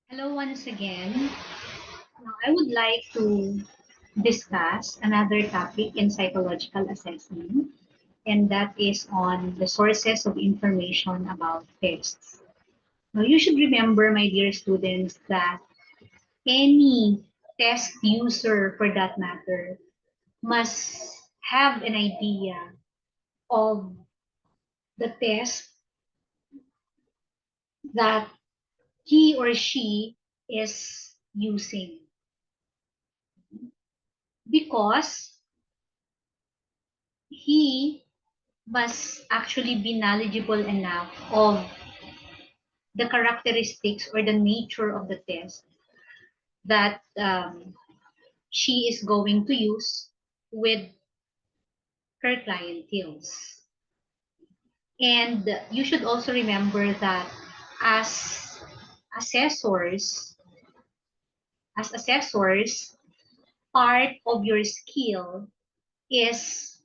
Hello once again. Now, I would like to discuss another topic in psychological assessment, and that is on the sources of information about tests. Now, you should remember, my dear students, that any test user, for that matter, must have an idea of the test that he or she is using. Because he must actually be knowledgeable enough of the characteristics or the nature of the test that she is going to use with her clientels. And you should also remember that as assessors, as assessors, part of your skill is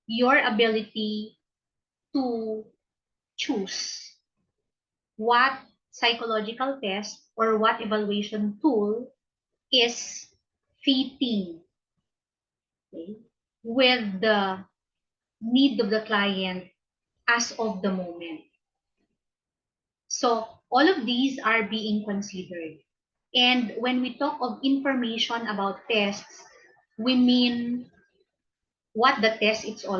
your ability to choose what psychological test or what evaluation tool is fitting, okay, with the need of the client as of the moment. So all of these are being considered. And when we talk of information about tests, we mean what the test is all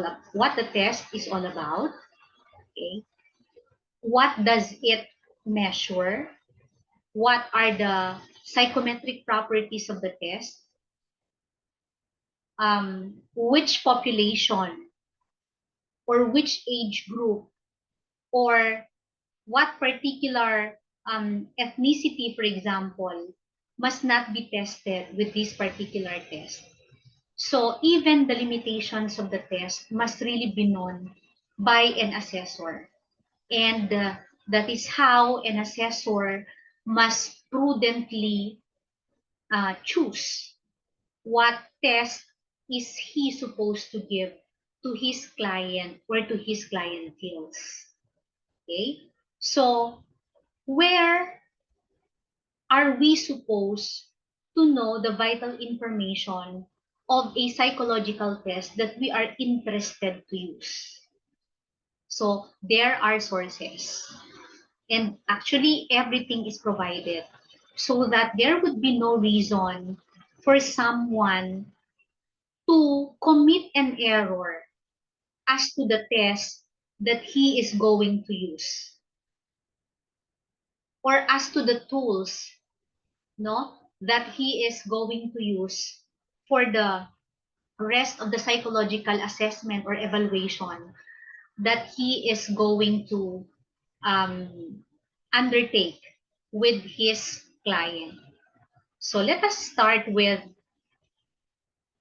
about, okay? What does it measure? What are the psychometric properties of the test? Which population or which age group or what particular ethnicity, for example, must not be tested with this particular test. So even the limitations of the test must really be known by an assessor. And that is how an assessor must prudently choose what test is he supposed to give to his client or to his clientele. Okay? So, where are we supposed to know the vital information of a psychological test that we are interested to use? So, there are sources. And actually, everything is provided so that there would be no reason for someone to commit an error as to the test that he is going to use or as to the tools, no, that he is going to use for the rest of the psychological assessment or evaluation that he is going to um, undertake with his client. So let us start with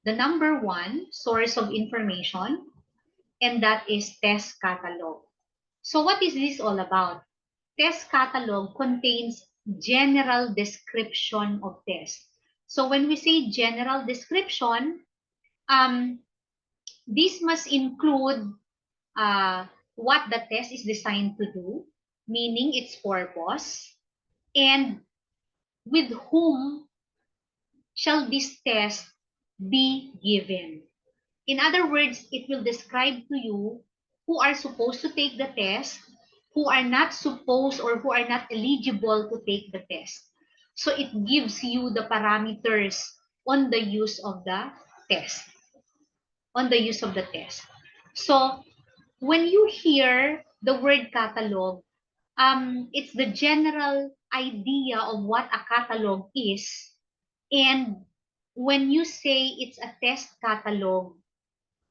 the number one source of information, and that is test catalog. So what is this all about? Test catalog contains general description of test. So when we say general description, um, this must include what the test is designed to do, meaning its purpose, and with whom shall this test be given. In other words, it will describe to you who are supposed to take the test, who are not supposed or who are not eligible to take the test. So it gives you the parameters on the use of the test, on the use of the test. So when you hear the word catalog, it's the general idea of what a catalog is. And when you say it's a test catalog,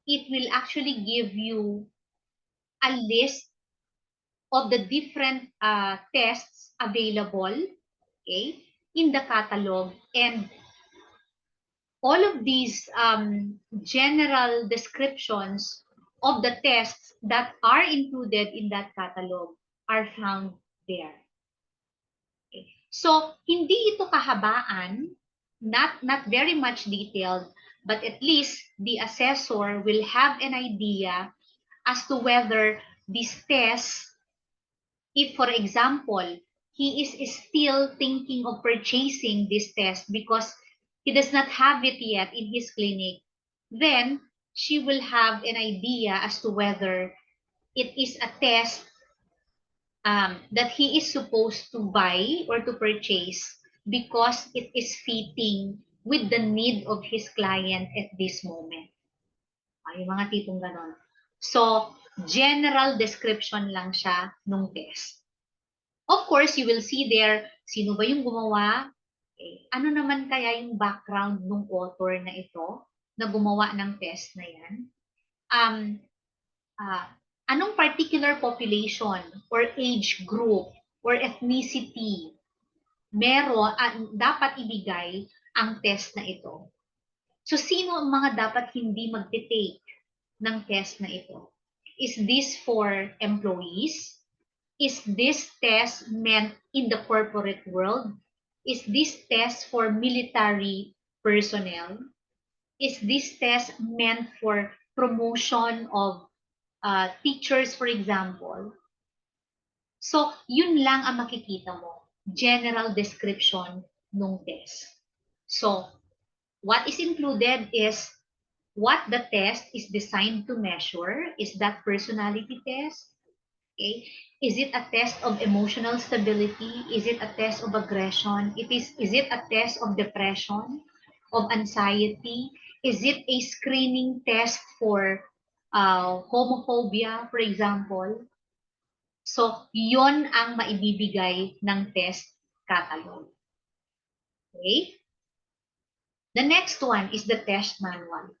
it will actually give you a list of the different tests available, okay, in the catalog. And all of these general descriptions of the tests that are included in that catalog are found there. Okay. So, hindi ito kahabaan, not very much detailed, but at least the assessor will have an idea as to whether this test, if for example, is still thinking of purchasing this test because he does not have it yet in his clinic, then she will have an idea as to whether it is a test that he is supposed to buy or to purchase because it is fitting with the need of his client at this moment. Yung mga tipong ganon. So, general description lang siya nung test. Of course, you will see there, sino ba yung gumawa? Okay. Ano naman kaya yung background ng author na ito na gumawa ng test na yan? Anong particular population or age group or ethnicity dapat ibigay ang test na ito? So, sino ang mga dapat hindi magte-take ng test na ito? Is this for employees? Is this test meant in the corporate world? Is this test for military personnel? Is this test meant for promotion of teachers, for example? So, yun lang ang makikita mo. General description nung test. So, what is included is what the test is designed to measure. Is that personality test? Okay. Is it a test of emotional stability? Is it a test of aggression? Is it a test of depression, of anxiety? Is it a screening test for homophobia, for example? So, yon ang maibibigay ng test catalog. Okay? The next one is the test manual.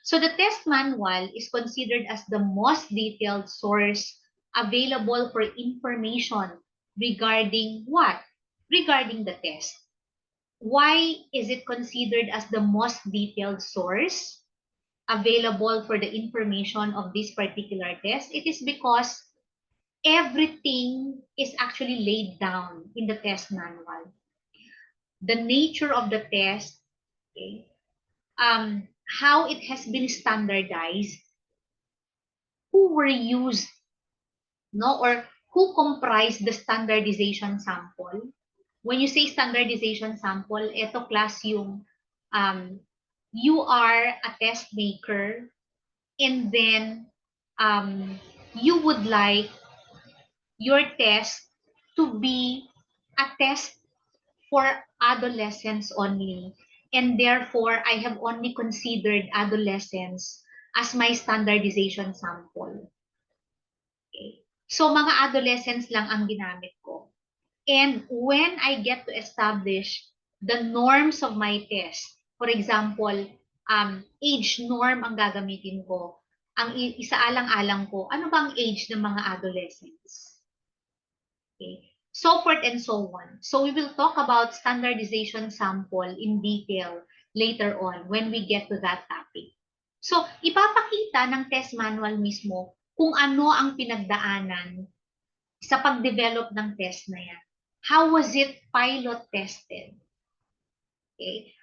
So, the test manual is considered as the most detailed source available for information regarding what? Regarding the test. Why is it considered as the most detailed source available for the information of this particular test? It is because everything is actually laid down in the test manual. The nature of the test, okay, how it has been standardized, who were used, no, or who comprised the standardization sample. When you say standardization sample, ito class yung you are a test maker and then you would like your test to be a test for adolescents only. And therefore, I have only considered adolescents as my standardization sample. Okay. So, mga adolescents lang ang ginamit ko. And when I get to establish the norms of my test, for example, age norm ang gagamitin ko, ang isaalang-alang ko, ano ba ang age ng mga adolescents? Okay. So forth and so on. So we will talk about standardization sample in detail later on when we get to that topic. So, ipapakita ng test manual mismo kung ano ang pinagdaanan sa pag-develop ng test na yan. How was it pilot tested? Okay.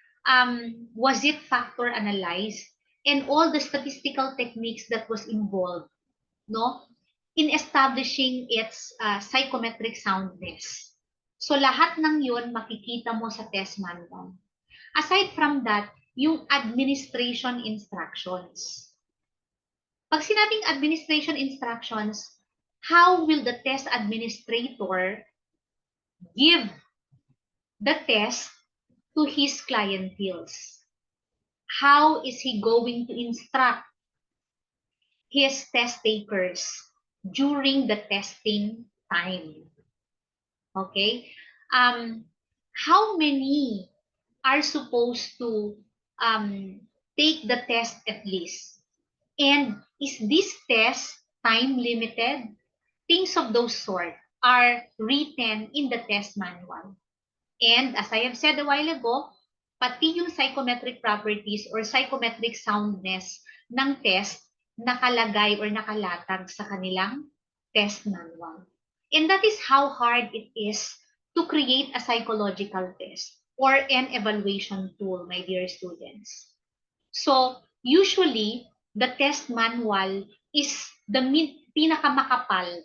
Was it factor analyzed? And all the statistical techniques that was involved, no, in establishing its psychometric soundness. So lahat ng yun makikita mo sa test manual. Aside from that, yung administration instructions. Pag sinabing administration instructions, how will the test administrator give the test to his clienteles? How is he going to instruct his test takers during the testing time? Okay? How many are supposed to take the test at least? And is this test time limited? Things of those sort are written in the test manual. And as I have said a while ago, pati yung psychometric properties or psychometric soundness ng test nakalagay or nakalatag sa kanilang test manual. And that is how hard it is to create a psychological test or an evaluation tool, my dear students. So, usually, the test manual is the pinakamakapal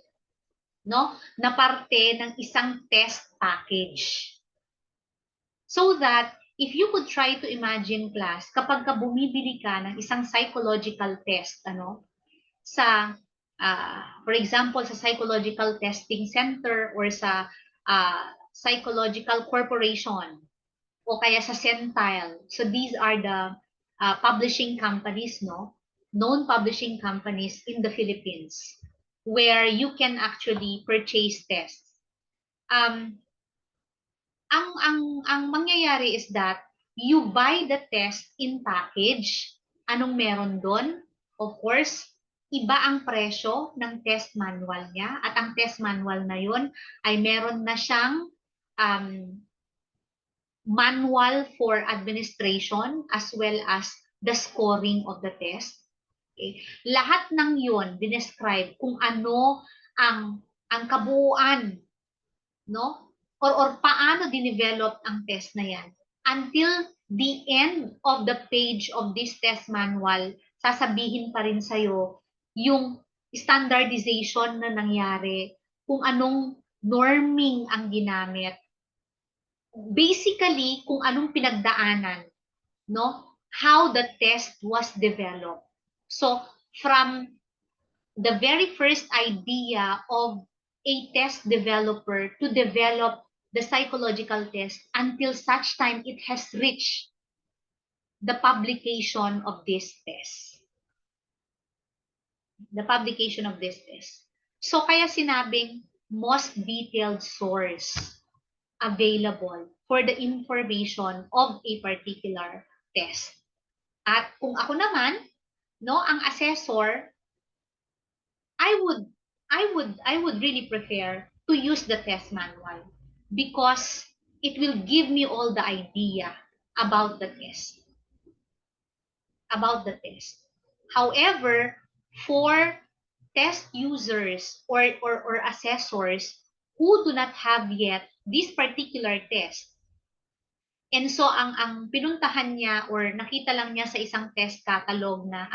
no, na parte ng isang test package. So that, if you could try to imagine, class, kapag ka bumibili ka ng isang psychological test, sa, for example, sa psychological testing center or sa psychological corporation o kaya sa Centile. So these are the publishing companies, no? Known publishing companies in the Philippines where you can actually purchase tests. Ang mangyayari is that you buy the test in package. Anong meron doon? Of course, iba ang presyo ng test manual niya at ang test manual na yun ay meron na siyang manual for administration as well as the scoring of the test. Okay? Lahat ng yun dinescribe kung ano ang kabuuan, no? Or paano dinevelop ang test na yan. Until the end of the page of this test manual, sasabihin pa rin sa'yo yung standardization na nangyari, kung anong norming ang ginamit. Basically, kung anong pinagdaanan, no? How the test was developed. So, from the very first idea of a test developer to develop the psychological test until such time it has reached the publication of this test. The publication of this test. So kaya sinabing most detailed source available for the information of a particular test. At kung ako naman, no, ang assessor, I would really prefer to use the test manual because it will give me all the idea about the test. About the test. However, for test users or assessors who do not have yet this particular test, and so ang pinuntahan niya or nakita lang niya sa isang test catalog na,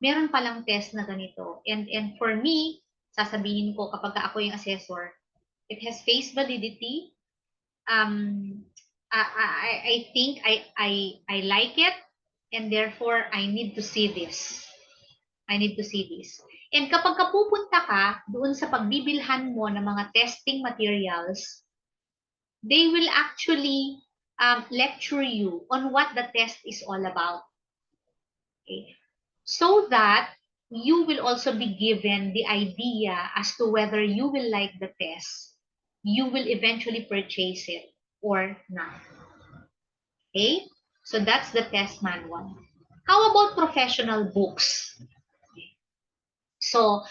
meron palang test na ganito. And for me, sasabihin ko kapag ako yung assessor, it has face validity. I think I like it, and therefore I need to see this. I need to see this. And kapag kapupunta ka doon sa pagbibilhan mo ng mga testing materials, they will actually lecture you on what the test is all about. Okay? So that you will also be given the idea as to whether you will like the test, you will eventually purchase it or not. Okay? So that's the test manual. How about professional books? So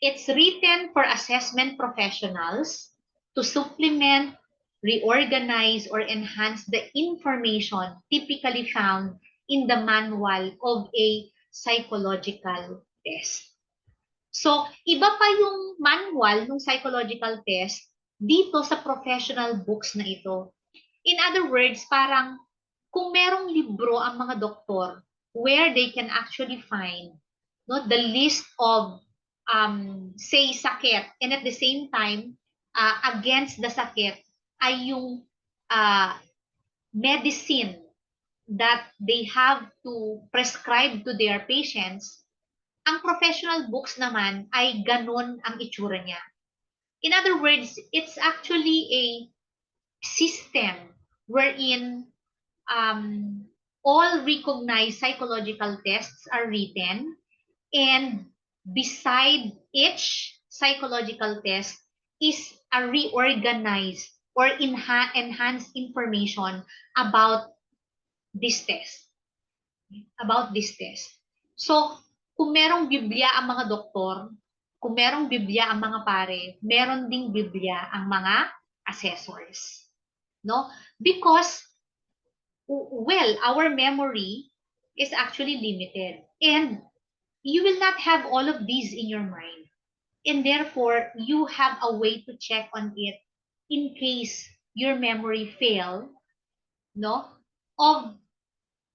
it's written for assessment professionals to supplement, reorganize, or enhance the information typically found in the manual of a psychological test. So, iba pa yung manual ng psychological test dito sa professional books na ito. In other words, parang kung merong libro ang mga doktor where they can actually find, no, the list of say sakit, and at the same time against the sakit ay yung medicine that they have to prescribe to their patients, ang professional books naman ay ganon ang itsura niya. In other words, it's actually a system wherein all recognized psychological tests are written, and beside each psychological test is a reorganized or enhanced information about this test. About this test. So, kung merong Biblia ang mga doktor, kung merong Biblia ang mga pare, meron ding Biblia ang mga assessors. No? Because, well, our memory is actually limited. And you will not have all of these in your mind. And therefore, you have a way to check on it in case your memory fail, no? Of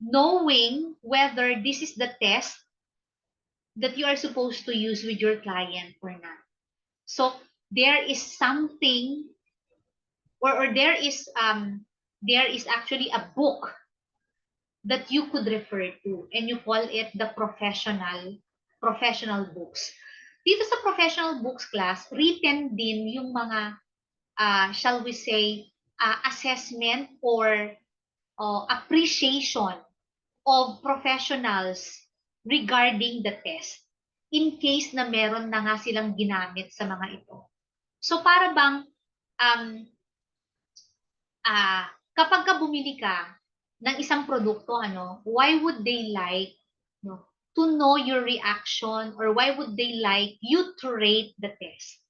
knowing whether this is the test that you are supposed to use with your client or not. So, there is something, or there is actually a book that you could refer to, and you call it the professional books. Dito sa professional books class, written din yung mga shall we say assessment or appreciation of professionals regarding the test in case na meron na nga silang ginamit sa mga ito. So para bang kapag ka bumili ka ng isang produkto, why would they like to know your reaction, or why would they like you to rate the test?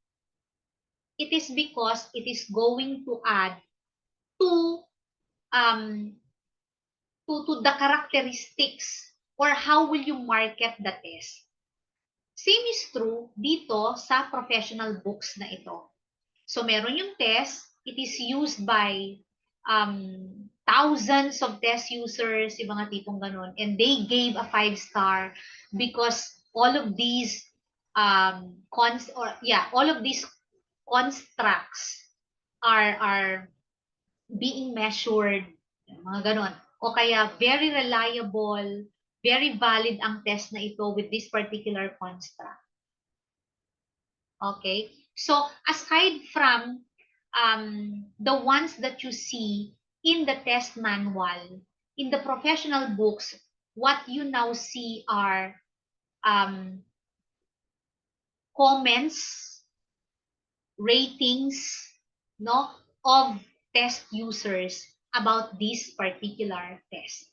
It is because it is going to add to um to the characteristics, or how will you market the test. Same is true dito sa professional books na ito. So meron yung test, it is used by thousands of test users, yung mga tipong ganun, and they gave a 5-star because all of these all of these constructs are being measured, mga ganon. O kaya very reliable, very valid ang test na ito with this particular construct. Okay? So, aside from the ones that you see in the test manual, in the professional books, what you now see are comments, ratings, of test users about this particular test.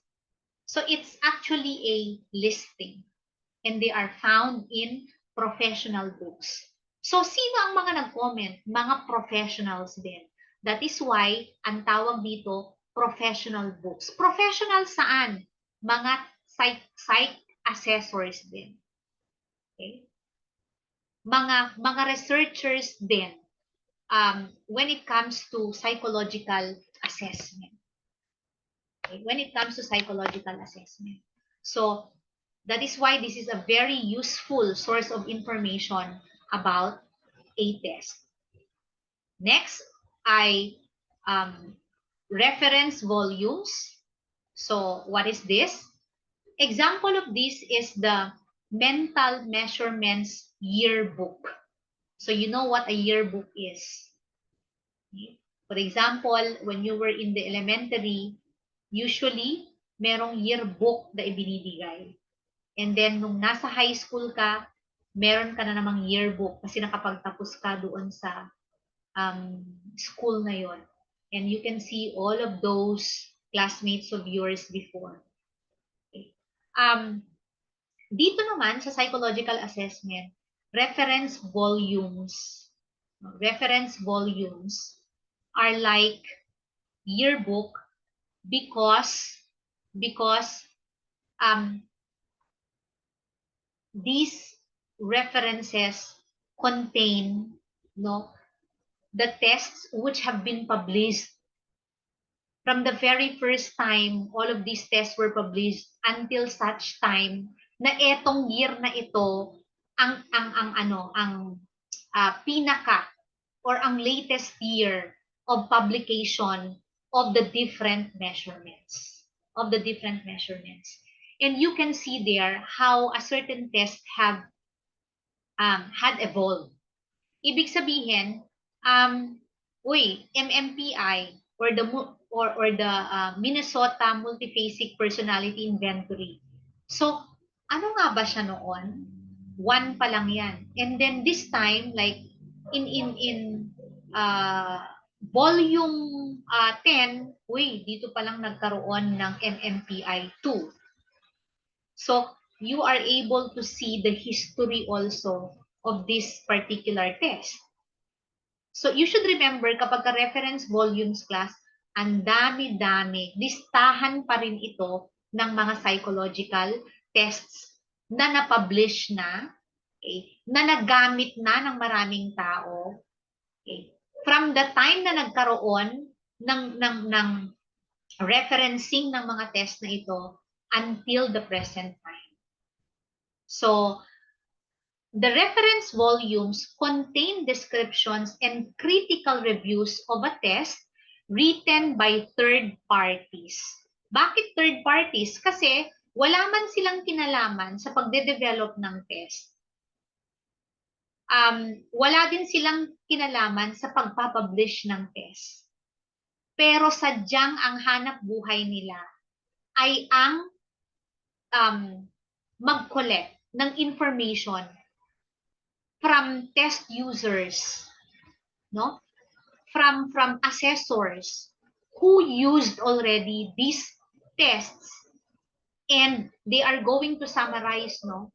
So it's actually a listing, and they are found in professional books. So sino ang mga nag-comment? Mga professionals din. That is why ang tawag dito professional books. Professional saan? Mga psych assessors din. Okay? Mga researchers din when it comes to psychological assessment. Okay? When it comes to psychological assessment. So that is why this is a very useful source of information about a test. Next, I reference volumes. So what is this? Example of this is the mental measurements yearbook. So you know what a yearbook is. Okay? For example, when you were in the elementary, usually merong yearbook na ibinibigay. And then, nung nasa high school ka, meron ka na namang yearbook kasi nakapagtapos ka doon sa school na yon. And you can see all of those classmates of yours before. Okay. Dito naman sa psychological assessment, reference volumes are like yearbook because these references contain the tests which have been published from the very first time all of these tests were published until such time na etong year na ito ang pinaka or ang latest year of publication of the different measurements. And you can see there how a certain test had evolved. Ibig sabihin, MMPI or the Minnesota Multiphasic Personality Inventory. So, ano nga ba siya noon? 1 pa lang yan. And then this time, like in volume 10, dito pa lang nagkaroon ng MMPI 2. So, you are able to see the history also of this particular test. So, you should remember kapag ka-reference volumes class, ang dami-dami, listahan pa rin ito ng mga psychological tests na na-publish na, okay, na nagamit na ng maraming tao. Okay. From the time na nagkaroon ng referencing ng mga test na ito until the present time. So, The reference volumes contain descriptions and critical reviews of a test written by third parties. Bakit third parties? Kasi wala man silang kinalaman sa pagde-develop ng test. Wala din silang kinalaman sa pagpapublish ng test. Pero sadyang ang hanap buhay nila ay ang mag-collect ng information from test users, no? From assessors who used already these tests, and they are going to summarize, no?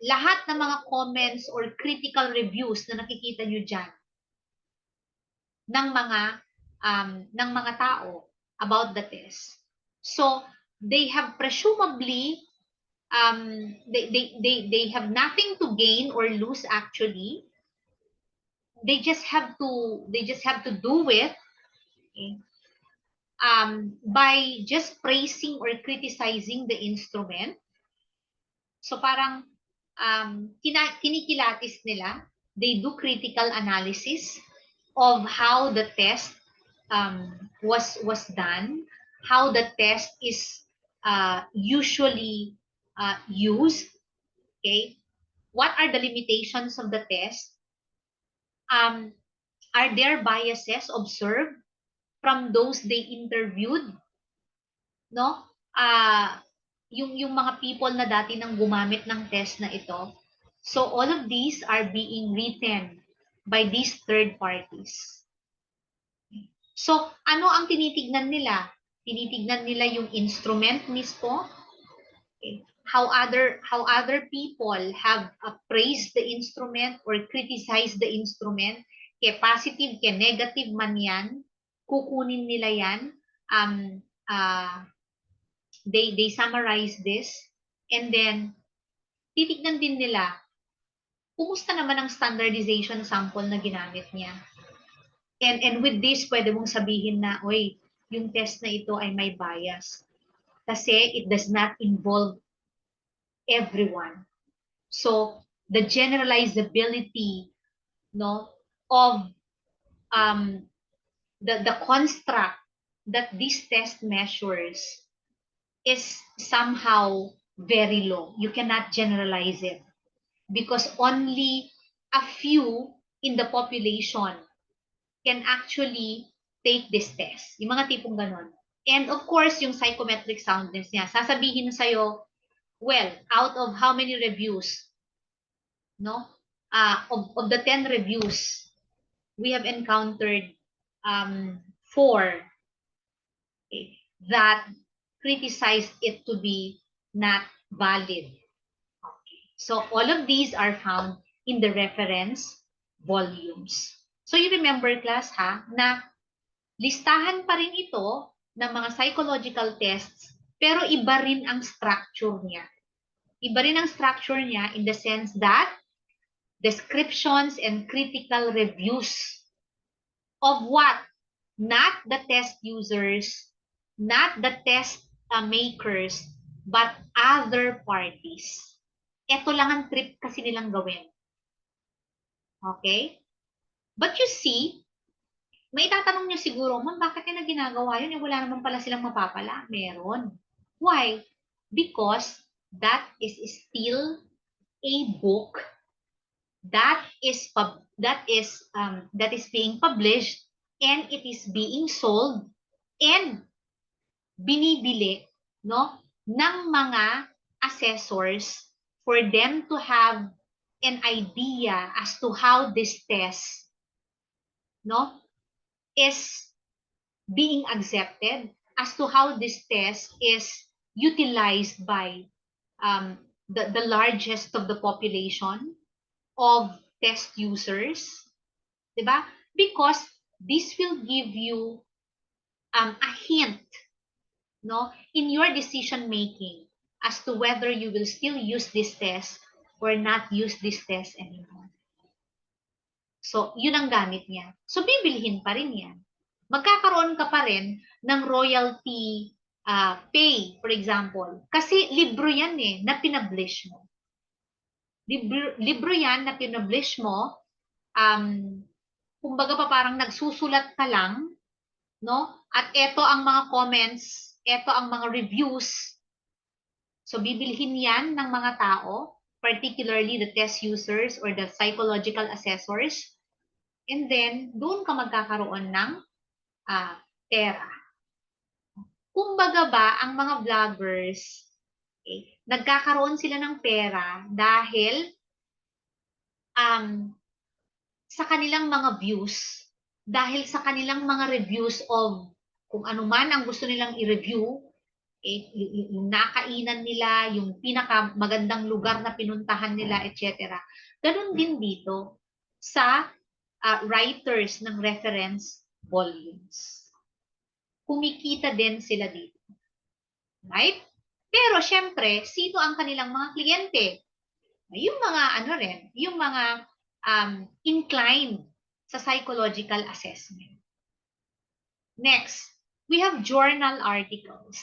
Lahat ng mga comments or critical reviews na nakikita nyo dyan ng mga tao about the test. So they have presumably they have nothing to gain or lose actually. They just have to do it, okay, by just praising or criticizing the instrument. So parang kinikilatis nila. They do critical analysis of how the test was done, how the test is usually used. Okay, what are the limitations of the test? Are there biases observed from those they interviewed? No? Yung mga people na dati nang gumamit ng test na ito. So all of these are being written by these third parties. So ano ang tinitignan nila? Tinitignan nila yung instrument mismo. Okay. How other people have praised the instrument or criticized the instrument. Kaya positive, kaya negative man yan, kukunin nila yan. They summarize this, and then titignan din nila kumusta naman ang standardization sample na ginamit niya. And with this, pwede mong sabihin na, oy, yung test na ito ay may bias. Kasi it does not involve everyone. So, the generalizability, no, of the construct that this test measures is somehow very low. You cannot generalize it because only a few in the population can actually take this test. Yung mga tipong ganon. And of course, yung psychometric soundness niya, sasabihin sa'yo, well, out of how many reviews, no? Of the 10 reviews, we have encountered 4, okay, that criticized it to be not valid. Okay. So all of these are found in the reference volumes. So you remember, class, na listahan pa rin ito ng mga psychological tests, pero iba rin ang structure niya. Iba rin ang structure niya in the sense that descriptions and critical reviews of what? Not the test users, not the test makers, but other parties. Ito lang ang trip kasi nilang gawin. Okay? But you see, may tatanong niyo siguro, ma'am, bakit nila ginagawa yun? Wala naman pala silang mapapala. Meron. Why? Because that is still a book that is being published, and it is being sold and binibili, no, ng mga assessors for them to have an idea as to how this test, no, is being accepted, as to how this test is utilized by the largest of the population of test users, diba? Because this will give you a hint, no, in your decision making as to whether you will still use this test or not use this test anymore. So, yun ang gamit niya. So, bibilhin pa rin yan. Magkakaroon ka pa rin ng royalty pay, for example. Kasi libro yan na pinablish mo. Libro yan na pinublish mo, kumbaga pa parang nagsusulat ka lang, no? At ito ang mga comments, ito ang mga reviews. So, bibilhin yan ng mga tao, particularly the test users or the psychological assessors. And then, doon ka magkakaroon ng pera. Kumbaga ba, ang mga vloggers, nagkakaroon sila ng pera dahil sa kanilang mga views, dahil sa kanilang mga reviews of kung ano man ang gusto nilang i-review, yung nakainan nila, yung pinaka magandang lugar na pinuntahan nila, etc. Ganun din dito sa writers ng reference volumes. Kumikita din sila dito. Right? Pero syempre, sino ang kanilang mga kliyente? Yung mga ano rin, yung mga inclined sa psychological assessment. Next, we have journal articles.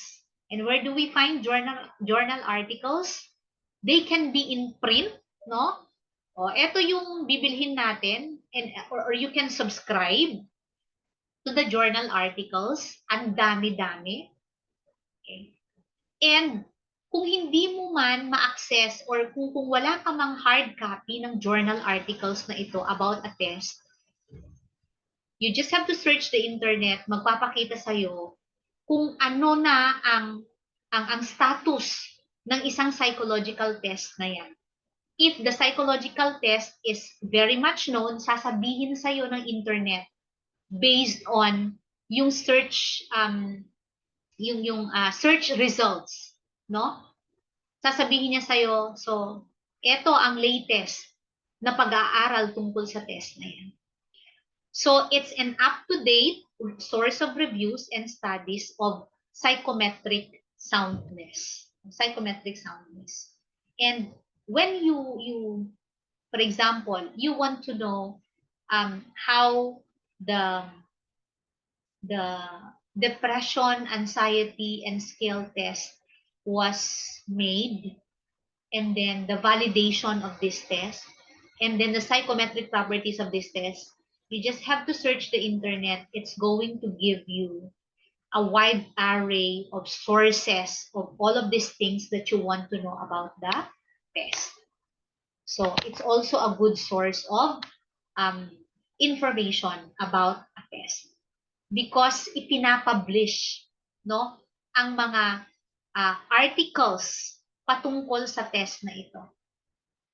And where do we find journal articles? They can be in print, no? O, ito yung bibilhin natin, or you can subscribe to the journal articles. Ang dami-dami. Okay. And kung hindi mo man ma-access or kung wala ka mang hard copy ng journal articles na ito about a test, you just have to search the internet, magpapakita sa'yo kung ano na ang status ng isang psychological test na yan. If the psychological test is very much known, sasabihin sa'yo ng internet based on yung search search results, no? Sasabihin niya sa'yo, so, ito ang latest na pag-aaral tungkol sa test na yan. So, it's an up-to-date source of reviews and studies of psychometric soundness. Psychometric soundness. And when you for example, you want to know how the depression, anxiety, and scale test was made, and then the validation of this test, and then the psychometric properties of this test, you just have to search the internet. It's going to give you a wide array of sources of all of these things that you want to know about the test. So it's also a good source of information about a test because ipinapublish, no, ang mga articles patungkol sa test na ito.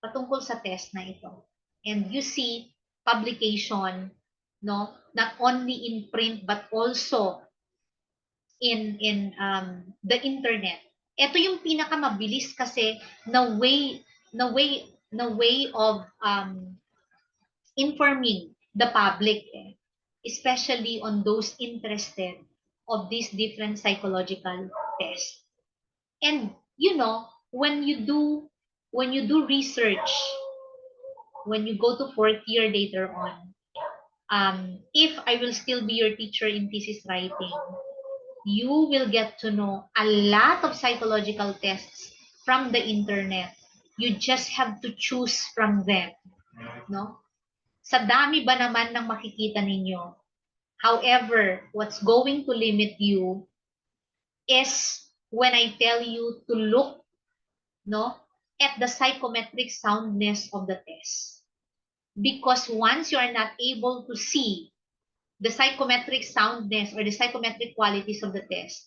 Patungkol sa test na ito. And you see publication, no, not only in print but also in the internet. Ito yung pinakamabilis kasi na way of informing the public, especially on those interested of these different psychological tests. And you know, when you do research, when you go to 4th year later on, if I will still be your teacher in thesis writing, you will get to know a lot of psychological tests from the internet. You just have to choose from them, no? Sa dami ba naman ng makikita ninyo? However, what's going to limit you is when I tell you to look, no, at the psychometric soundness of the test. Because once you are not able to see the psychometric soundness or the psychometric qualities of the test,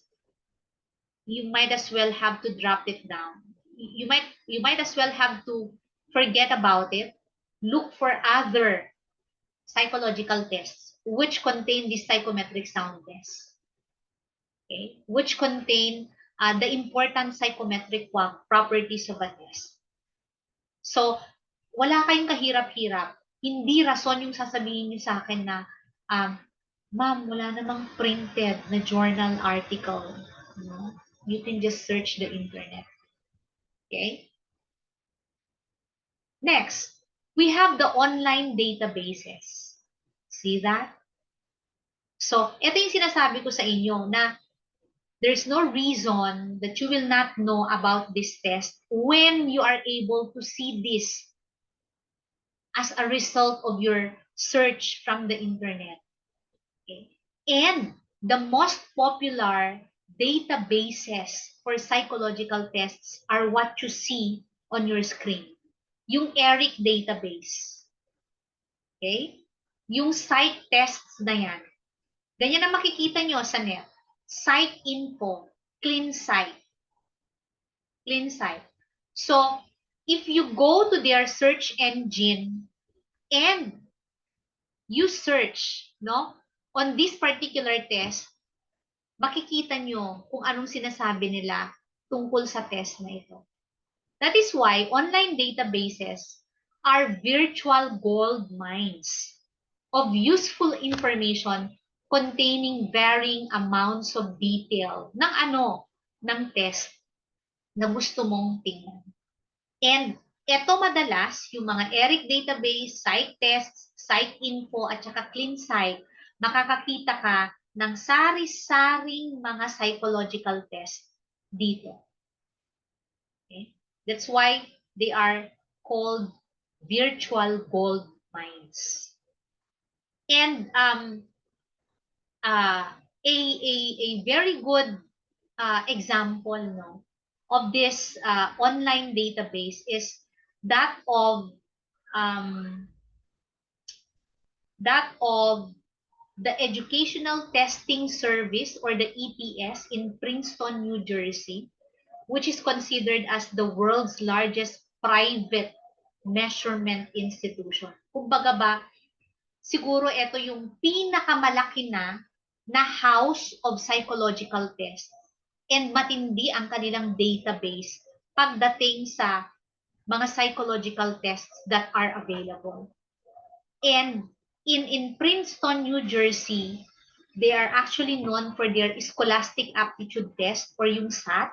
you might as well have to drop it down. You might as well have to forget about it, look for other psychological tests which contain this psychometric soundness, okay, which contain the important psychometric properties of a test. So, wala kayong kahirap-hirap. Hindi rason yung sasabihin niyo sa akin na, ma'am, wala namang printed na journal article. No? You can just search the internet. Okay? Next, we have the online databases. See that? So, ito yung sinasabi ko sa inyo na there's no reason that you will not know about this test when you are able to see this as a result of your search from the internet. Okay? And the most popular databases for psychological tests are what you see on your screen. Yung ERIC database. Okay? Yung psych tests na yan. Ganyan ang makikita nyo sa net. Psych info, clean psych. Clean psych. So, if you go to their search engine and you search, no, on this particular test, makikita nyo kung anong sinasabi nila tungkol sa test na ito. That is why online databases are virtual gold mines of useful information containing varying amounts of detail ng ng test na gusto mong tingnan. And ito madalas, yung mga ERIC database, psych tests, psych info, at saka clean psych, makakakita ka ng sari-saring mga psychological test dito. Okay? That's why they are called virtual gold mines. And a very good example, no, of this online database is that of um, the Educational Testing Service, or the ETS, in Princeton, New Jersey, which is considered as the world's largest private measurement institution. Kumbaga ba, siguro ito yung pinakamalaki na house of psychological tests, and matindi ang kanilang database pagdating sa mga psychological tests that are available. And in Princeton, New Jersey, they are actually known for their scholastic aptitude test, or yung SAT.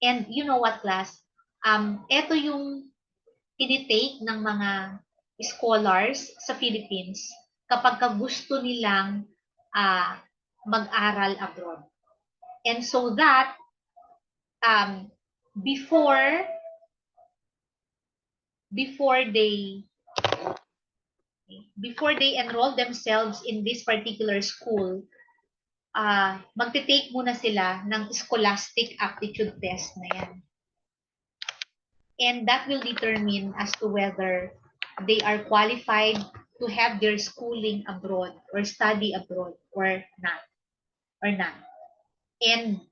And you know what, class? Ito yung tinitake ng mga scholars sa Philippines kapag gusto nilang mag-aral abroad. And so that before they enroll themselves in this particular school, magte-take muna sila ng scholastic aptitude test na yan. And that will determine as to whether they are qualified to have their schooling abroad or study abroad or not. And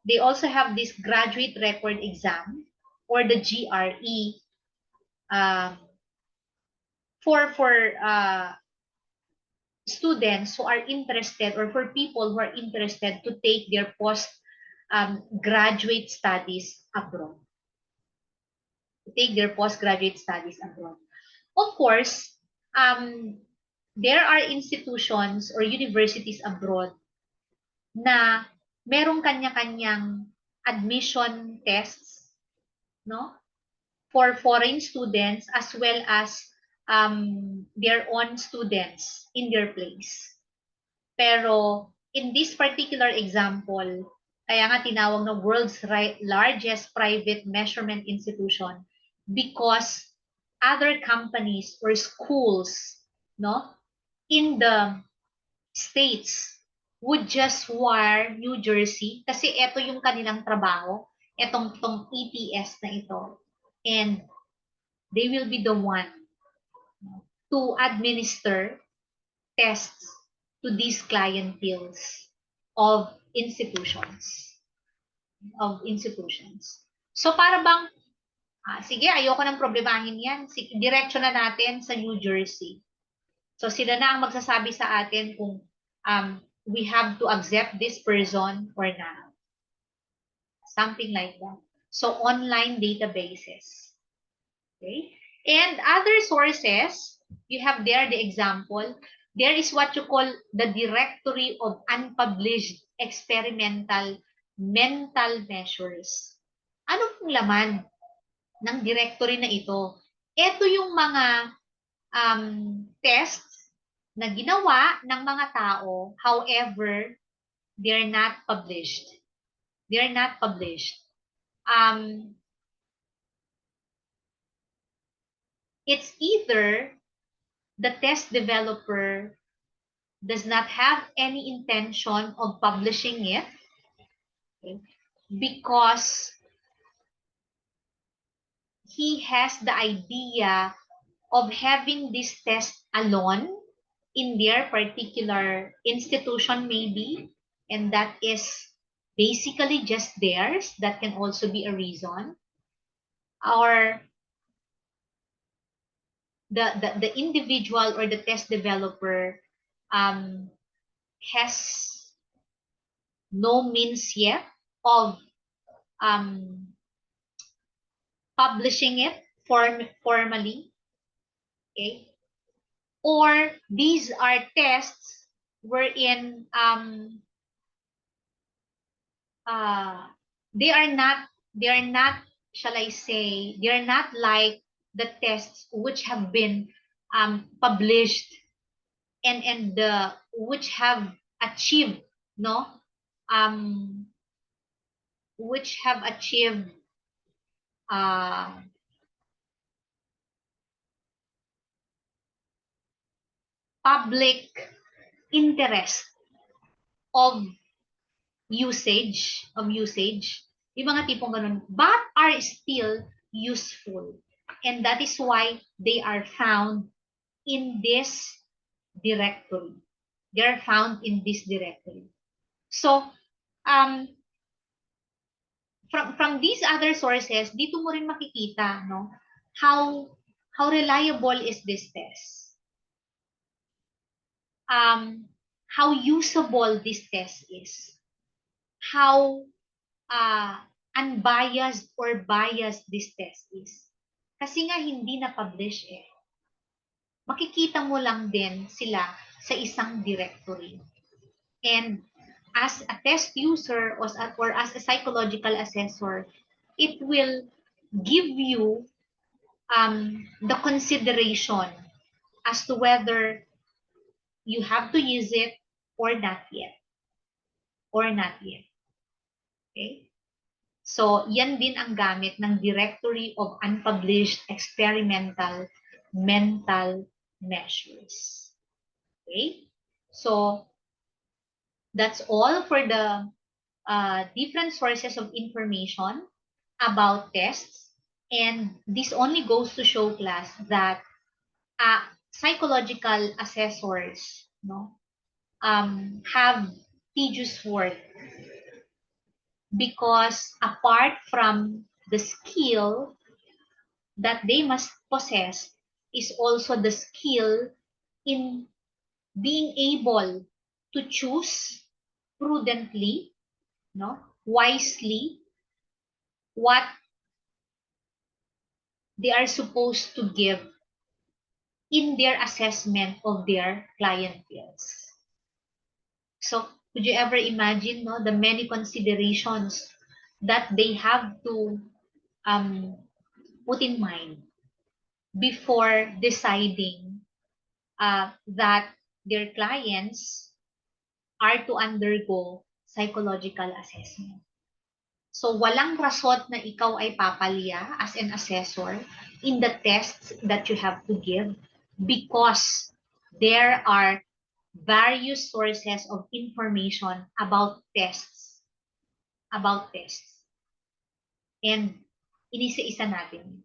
they also have this graduate record exam, or the GRE, for students who are interested, or for people who are interested to take their graduate studies abroad. Of course, there are institutions or universities abroad na merong kanya-kanyang admission tests, no, for foreign students as well as their own students in their place. Pero in this particular example, kaya nga tinawag na world's largest private measurement institution, because other companies or schools, no, in the states would just wire New Jersey kasi ito yung kanilang trabaho, tong ETS na ito. And they will be the one to administer tests to these clienteles of institutions. So para bang, sige, ayoko ng problemahin yan. Diretso na natin sa New Jersey. So sila na ang magsasabi sa atin kung we have to accept this person or not. Something like that. So online databases. Okay? And other sources, you have there the example. There is what you call the Directory of Unpublished Experimental Mental Measures. Ano pong laman ng directory na ito? Ito yung mga tests na ginawa ng mga tao, however, they're not published. It's either the test developer does not have any intention of publishing it, okay, because he has the idea of having this test alone in their particular institution maybe, and that is basically just theirs. That can also be a reason. Or the individual or the test developer um, has no means yet of um, publishing it formally, okay? Or these are tests wherein uh, they are not they are not, shall I say, they are not like the tests which have been published and which have achieved, no, um which have achieved uh public interest of usage, yung mga tipong ganun, but are still useful. And that is why they are found in this directory. They are found in this directory. So, um, from these other sources, dito mo rin makikita, no, how reliable is this test? How usable this test is? How uh, unbiased or biased this test is. Kasi nga hindi na-publish eh. Makikita mo lang din sila sa isang directory. And as a test user or as a psychological assessor, it will give you the consideration as to whether you have to use it or not yet. Or not yet. Okay? So, yan din ang gamit ng Directory of Unpublished Experimental Mental Measures. Okay? So, that's all for the different sources of information about tests. And this only goes to show class that psychological assessors, no, have tedious work because apart from the skill that they must possess is also the skill in being able to choose prudently, no, wisely what they are supposed to give in their assessment of their clienteles. So, could you ever imagine, no, the many considerations that they have to put in mind before deciding that their clients are to undergo psychological assessment. So, walang rason na ikaw ay papalya as an assessor in the tests that you have to give because there are various sources of information about tests. And inisa-isa natin.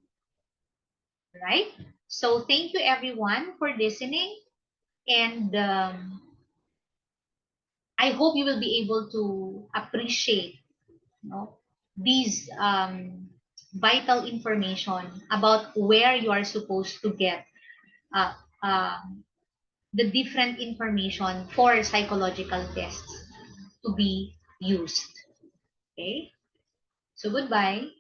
Right? So, thank you everyone for listening. And I hope you will be able to appreciate, you know, these vital information about where you are supposed to get uh, uh, the different information for psychological tests to be used. Okay? So goodbye.